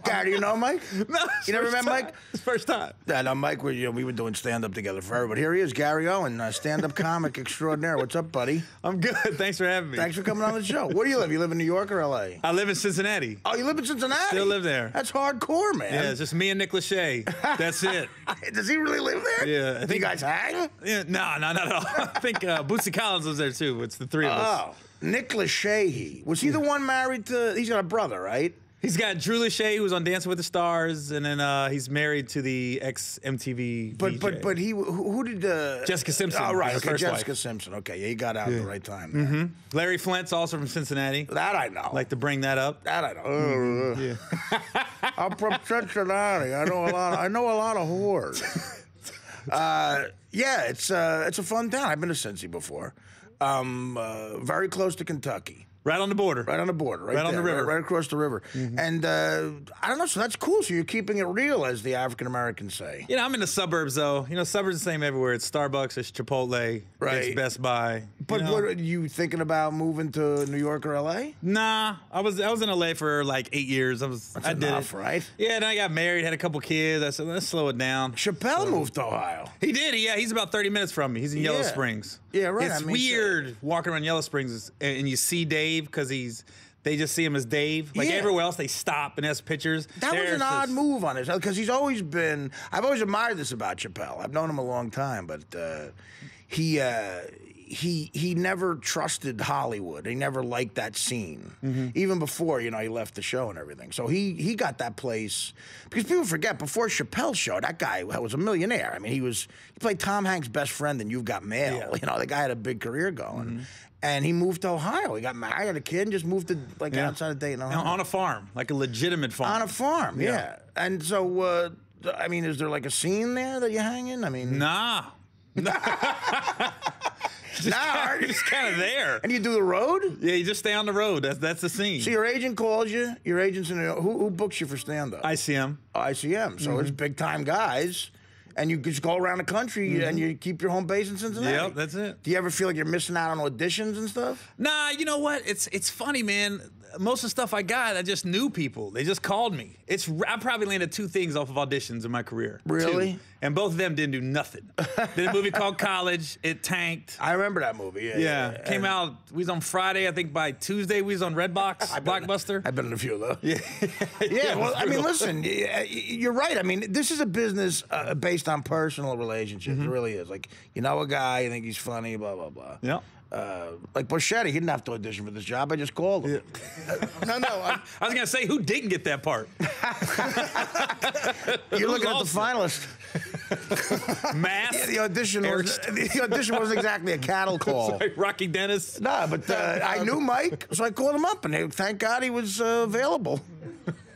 Gary, you know Mike? No, you never met Mike? It's first time. Yeah, no, Mike, we were doing stand-up together forever. But here he is, Gary Owen, stand-up comic extraordinaire. What's up, buddy? I'm good. Thanks for having me. Thanks for coming on the show. Where do you live? You live in New York or L.A.? I live in Cincinnati. Oh, you live in Cincinnati? Still live there. That's hardcore, man. Yeah, it's just me and Nick Lachey. That's it. Does he really live there? Yeah. Do you guys hang? Yeah, no, not at all. I think Bootsy Collins lives there, too. It's the three of us. Oh, Nick Lachey. Was he the one married to... He's got a brother, right? He's got Drew Lachey, who was on Dancing with the Stars, and then he's married to the ex-MTV VJ. But he... Who did... Jessica Simpson. Oh, right. His Okay, first Jessica wife. Simpson. Okay, yeah, he got out at the right time. There. Larry Flint's also from Cincinnati. That I know. Like to bring that up. That I know. Yeah. I'm from Cincinnati. I know a lot of whores. Yeah, it's a fun town. I've been to Cincy before. Very close to Kentucky. Right on the border. Right on the border. Right on the river. Right across the river. And I don't know, so that's cool. So you're keeping it real, as the African-Americans say. You know, I'm in the suburbs, though. You know, suburbs the same everywhere. It's Starbucks, it's Chipotle, it's Best Buy. But what are you thinking about moving to New York or L.A.? Nah, I was in L.A. for like 8 years. I did enough, it. right? Yeah, then I got married, had a couple kids. I said, let's slow it down. Chappelle moved to Ohio. He did. Yeah, he's about 30 minutes from me. He's in Yellow Springs. Yeah, right. It's weird walking around Yellow Springs and you see Dave because they just see him as Dave. Like everywhere else, they stop and ask pictures. That was an odd move on his, because he's always been. I've always admired this about Chappelle. I've known him a long time, but he never trusted Hollywood. He never liked that scene, even before he left the show and everything. So he got that place, because people forget, before Chappelle's show, that guy was a millionaire. I mean, he played Tom Hanks' best friend in You've Got Mail. The guy had a big career going. And he moved to Ohio. He got married, had a kid, and just moved to outside of Dayton, Ohio. On a farm, like a legitimate farm. On a farm, yeah. And so, I mean, is there like a scene there that you hang in? I mean, nah. Just kind of there. And you do the road? Yeah, you just stay on the road. That's the scene. So your agent calls you. Your agent's in who books you for stand-up? ICM. Oh, ICM. So it's big-time guys. And you just go around the country and you keep your home base in Cincinnati. Yep, that's it. Do you ever feel like you're missing out on auditions and stuff? Nah, you know what? It's funny, man. Most of the stuff I got, I just knew people. They just called me. I probably landed 2 things off of auditions in my career. Really? 2. And both of them didn't do nothing. Did a movie called College. It tanked. I remember that movie. Yeah. Came out. We was on Friday. I think by Tuesday we was on Redbox. Blockbuster. I've been in a few of those. Yeah. Yeah. Well, I mean, listen. You're right. I mean, this is a business based on personal relationships. It really is. Like, you know a guy, you think he's funny, blah blah blah. Yeah. Like Buscetti, he didn't have to audition for this job. I just called him. No. I was gonna say, who didn't get that part? You're looking at the finalist. Math. Yeah, the audition wasn't exactly a cattle call. Sorry, Rocky Dennis. No, but I knew Mike, so I called him up, and thank God he was available.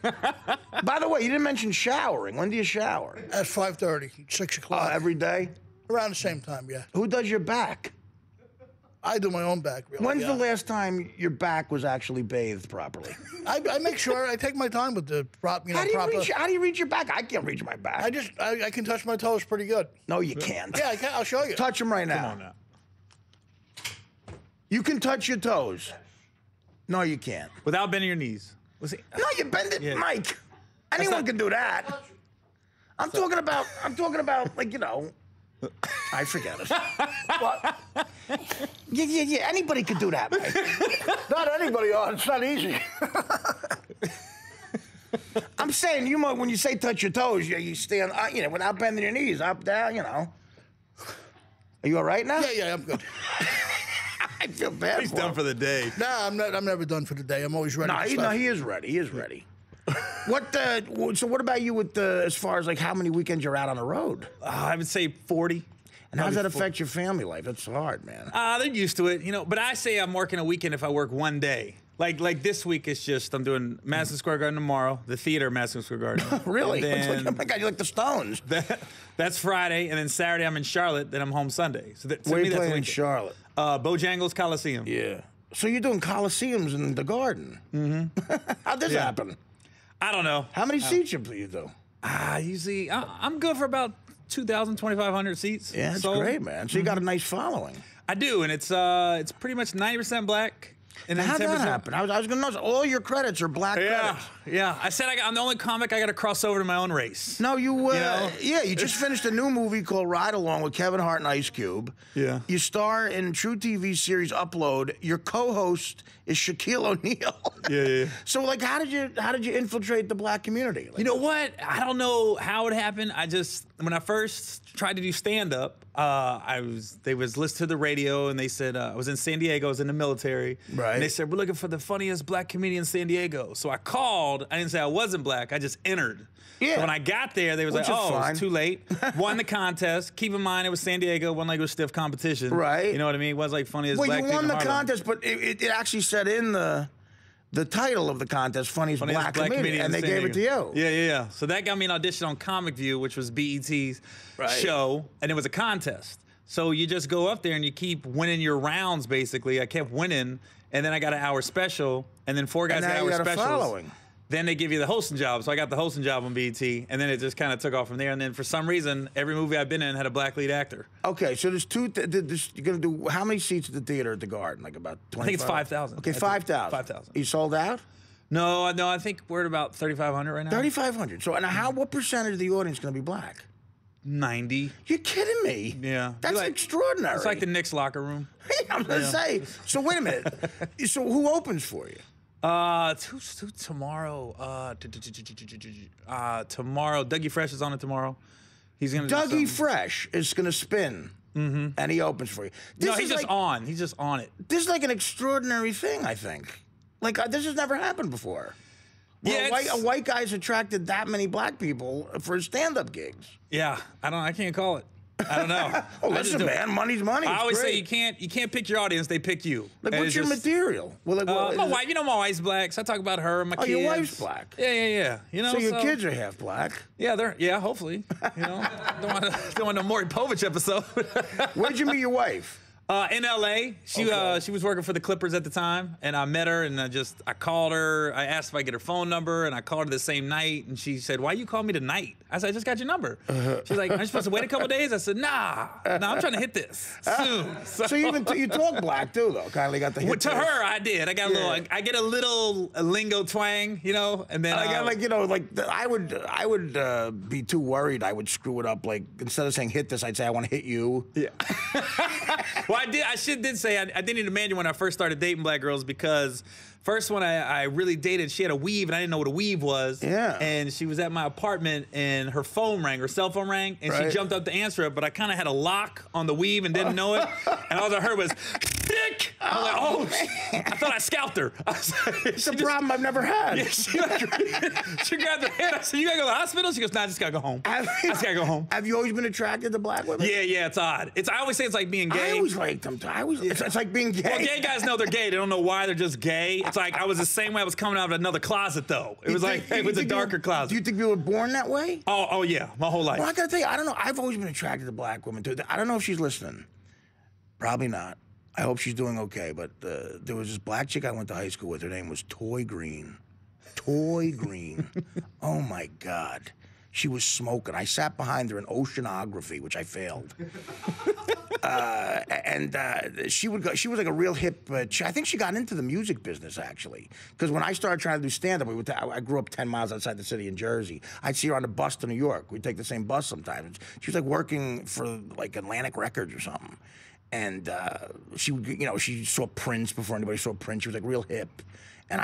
By the way, you didn't mention showering. When do you shower? At 5:30, 6 o'clock. Every day? Around the same time, yeah. Who does your back? I do my own back, really. When's the last time your back was actually bathed properly? I make sure I take my time with the proper. How do you reach your back? I can't reach my back. I can touch my toes pretty good. No, you can't. Yeah, I can. I'll show you. Touch them right now. Come on now. You can touch your toes. No, you can't. Without bending your knees. No, you bend it, Mike. Anyone can do that. I'm talking about like, I forget it. What? Yeah. Anybody could do that, Mike. Not anybody. It's not easy. I'm saying, when you say touch your toes, you stand, without bending your knees, up, down, Are you all right now? Yeah, I'm good. I feel bad. He's done for the day. Nah, I'm never done for the day. I'm always ready. No, he is ready. He is ready. So what about you with as far as like how many weekends you're out on the road? I would say 40. And how does that affect your family life? It's hard, man. They're used to it, But I say I'm working a weekend if I work one day. Like this week, it's just I'm doing Madison Square Garden tomorrow, the theater at Madison Square Garden. Really? Then, oh my God, you're like the Stones. That's Friday, and then Saturday I'm in Charlotte. Then I'm home Sunday. So where are you playing in Charlotte? Bojangles Coliseum. Yeah. So you're doing Coliseums in the Garden. Mm-hmm. How'd this happen? I don't know. How many seats you do? Usually I'm good for about 2,000, 2,500 seats. Yeah, that's great, man. So you got a nice following. I do, and it's pretty much 90% black. And then How'd 10%. that happen? I was going to know. All your credits are black Yeah, credits. yeah. I said I'm the only comic I got to cross over to my own race. No, you know? yeah, you just finished a new movie called Ride Along with Kevin Hart and Ice Cube. Yeah. You star in True TV series Upload. Your co-host is Shaquille O'Neal. Yeah. So like how did you infiltrate the black community? Like, You know what? I don't know how it happened. When I first tried to do stand-up, they was listening to the radio and they said, I was in San Diego, I was in the military. Right. And they said, we're looking for the funniest black comedian in San Diego. So I called, I didn't say I wasn't black, I just entered. Yeah. So when I got there, they was Which like, is oh, fine. it's too late. Won the contest. Keep in mind, it was San Diego, wasn't like it was stiff competition. Right. You know what I mean? It was like funniest well, black you dude won in the Harlem. contest, but it actually said in the title of the contest, funniest black comedian, and they in gave San it to you. Diego. Yeah. So that got me an audition on Comic View, which was BET's show, and it was a contest. So you just go up there and you keep winning your rounds, basically. I kept winning, and then I got an hour special, and then 4 guys And now got you hour got a specials. following. Then they give you the hosting job. So I got the hosting job on BET, and then it just kind of took off from there. And then for some reason, every movie I've been in had a black lead actor. Okay, so there's you're gonna do how many seats at the theater at the Garden? Like about 25? I think it's 5,000. Okay, 5,000. 5,000. You sold out? No, I think we're at about 3,500 right now. 3,500. So, and what percentage of the audience is going to be black? 90. You're kidding me? Yeah. That's Like- extraordinary. It's like the Knicks locker room. I'm going to say. So, wait a minute. So, who opens for you? Tomorrow. Tomorrow. Dougie Fresh is on it tomorrow. He's gonna. Dougie Fresh is going to spin, and he opens for you. No, This he's is just like, on. He's just on it. This is like an extraordinary thing, I think. Like, this has never happened before. Yeah, Where it's- a white guy's attracted that many black people for his stand-up gigs. Yeah, I can't call it. I don't know. Oh, I just listen, do it. man, money's money. I It's always great. say you can't pick your audience; they pick you. Like, And what's it's your just- material? Well, like, what, My is it- wife, my wife's black, so I talk about her and my Oh, kids. your wife's black. Yeah. You know, So your kids are half black. Yeah, hopefully. You know, don't want no Maury Povich episode. Where'd you meet your wife? In LA, she was working for the Clippers at the time, and I met her, and I called her. I asked if I could get her phone number, and I called her the same night, and she said, "Why you call me tonight?" I said, "I just got your number." She's like, "Aren't you supposed to wait a couple days?" I said, "Nah, I'm trying to hit this soon." So you you talk black too, though. Kindly got the hit. Well, to there. her, I did. I got a little. I get a little lingo twang, you know, and then I got I would be too worried. I would screw it up. Like instead of saying hit this, I'd say I want to hit you. Yeah. Well, I did say I didn't demand you when I first started dating black girls because first when I really dated, she had a weave and I didn't know what a weave was. Yeah. And she was at my apartment and her phone rang, her cell phone rang, and Right. she jumped up to answer it, but I kind of had a lock on the weave and didn't know it. And all I heard was, Dick! I was like, oh, I thought I scalped her. I was like, It's a problem I've never had. Yeah, she grabbed her hand. I said, you gotta go to the hospital? She goes, nah, I just gotta go home. I just gotta go home. Have you always been attracted to black women? Yeah, it's odd. I always say it's like being gay. I always liked them. It's like being gay. Well, gay guys know they're gay. They don't know why they're just gay. It's like I was the same way I was coming out of another closet, though. It was like it was a darker closet. Do you think you were born that way? Oh yeah, my whole life. Well, I gotta tell you, I don't know. I've always been attracted to black women too. I don't know if she's listening. Probably not. I hope she's doing okay. But there was this black chick I went to high school with. Her name was Toy Green. Toy Green. Oh my God. She was smoking. I sat behind her in oceanography, which I failed. She would go. She was like a real hip. I think she got into the music business actually, because when I started trying to do stand-up, I grew up 10 miles outside the city in Jersey. I'd see her on the bus to New York. We'd take the same bus sometimes. She was like working for like Atlantic Records or something, and she would, she saw Prince before anybody saw Prince. She was like real hip. And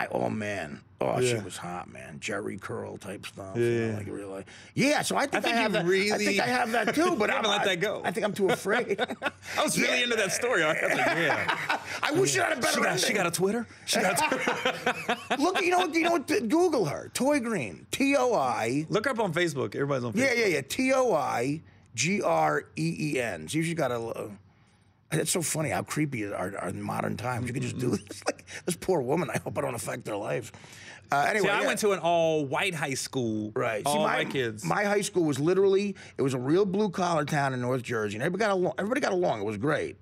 she was hot, man. Jerry curl type stuff. Yeah. So I think I have that. I think I have that too, but I haven't let that go. I think I'm too afraid. I was really into that story. I was like, yeah. I wish she had a better ending. She got a Twitter. She got a Twitter. Look, you know what? Google her. Toy Green. T-O-I. Look her up on Facebook. Everybody's on Facebook. Yeah. T-O-I-G-R-E-E-N. So you just got to. It's so funny how creepy are modern times. You can just do this. Like this poor woman. I hope I don't affect their lives. Anyway, See, I went to an all-white high school. Right. All See, white kids. My high school was it was a real blue-collar town in North Jersey, and everybody got along. It was great.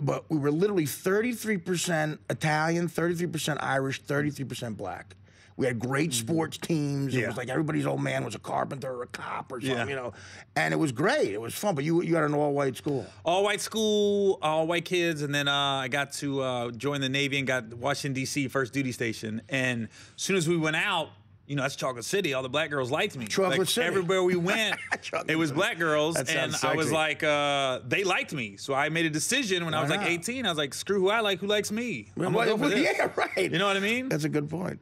But we were literally 33% Italian, 33% Irish, 33% black. We had great sports teams. It Yeah. was like everybody's old man was a carpenter or a cop or something, Yeah. you know. And it was great. It was fun. But you had an all-white school. All white school, all white kids, and then I got to join the Navy and got Washington D.C. first duty station. And as soon as we went out, you know, that's Chocolate City. All the black girls liked me. Chocolate like, City. Everywhere we went, Chocolate it was City. black girls, That and sounds I was sexy. like, they liked me. So I made a decision when I was like not? 18. I was like, screw who I like, who likes me. I'm gonna go for this. Yeah, right. You know what I mean? That's a good point.